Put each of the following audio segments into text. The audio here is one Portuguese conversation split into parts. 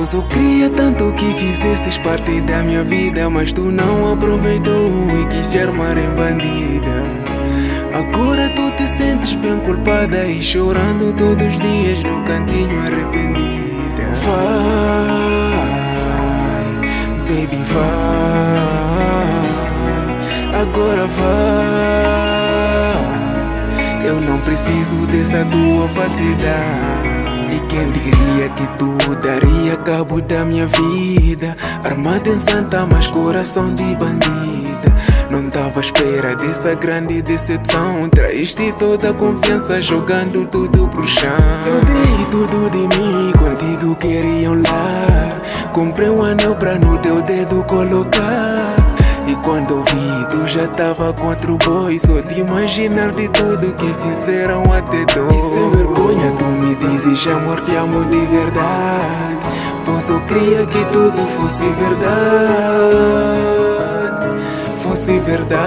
Pois eu queria tanto que fizesses parte da minha vida, mas tu não aproveitou e quis se armar em bandida. Agora tu te sentes bem culpada e chorando todos os dias no cantinho arrependida. Vai, baby, vai. Agora vai. Eu não preciso dessa tua falsidade. E quem diria que tu daria cabo da minha vida, armada em santa, mas coração de bandida. Não tava à espera dessa grande decepção. Traíste toda a confiança jogando tudo pro chão. Eu dei tudo de mim, contigo queria um lar. Comprei um anel pra no teu dedo colocar. E quando eu vi, tu já tava contra o boi. Só de imaginar de tudo que fizeram até dor. E sem vergonha tu me dizes amor, te amo de verdade. Pois eu queria que tudo fosse verdade. Fosse verdade,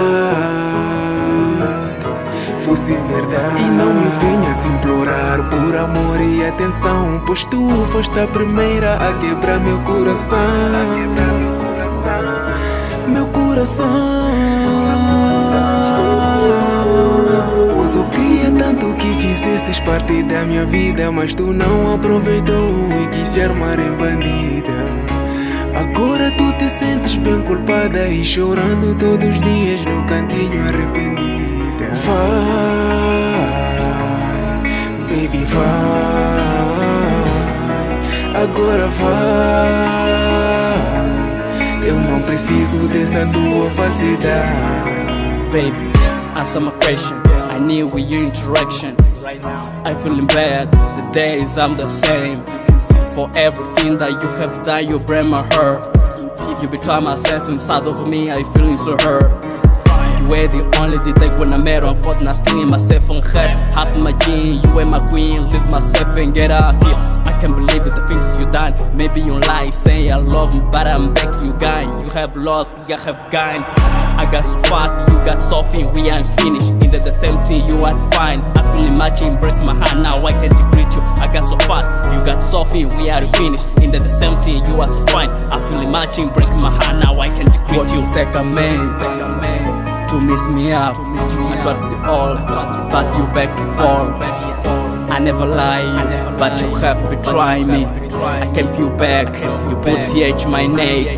fosse verdade. E não me venhas implorar por amor e atenção, pois tu foste a primeira a quebrar meu coração. Meu coração. Pois eu queria tanto que fizesses parte da minha vida, mas tu não aproveitou e quis se armar em bandida. Agora tu te sentes bem culpada e chorando todos os dias no cantinho arrependida. Vai, baby, vai. Agora vai. Eu não preciso dessa tua falsidade. Baby, answer my question. I need with your interaction. I feeling bad, the days I'm the same. For everything that you have done, you break my heart. You betray myself inside of me, I feeling so hurt. You were the only detect when I met her. Fought nothing in myself on her. Happy my gene, you were my queen. Leave myself and get out here. I can't believe it, the things you done. Maybe you lie, say I love me, but I'm back, you gone. You have lost, you have gone. I got so fat, you got so thin, we ain't finished. In the same thing, you are fine. I feel imagine, break my heart, now I can't greet you. I got so fat, you got so thin, we are finished. In the same thing, you are so fine. I feel imagine, break my heart, now I can't greet you. What you stack amazed to mess me up. I tried it all, but you back to fall. I never lie, but you have betrayed me. I can't feel back, you put TH my name.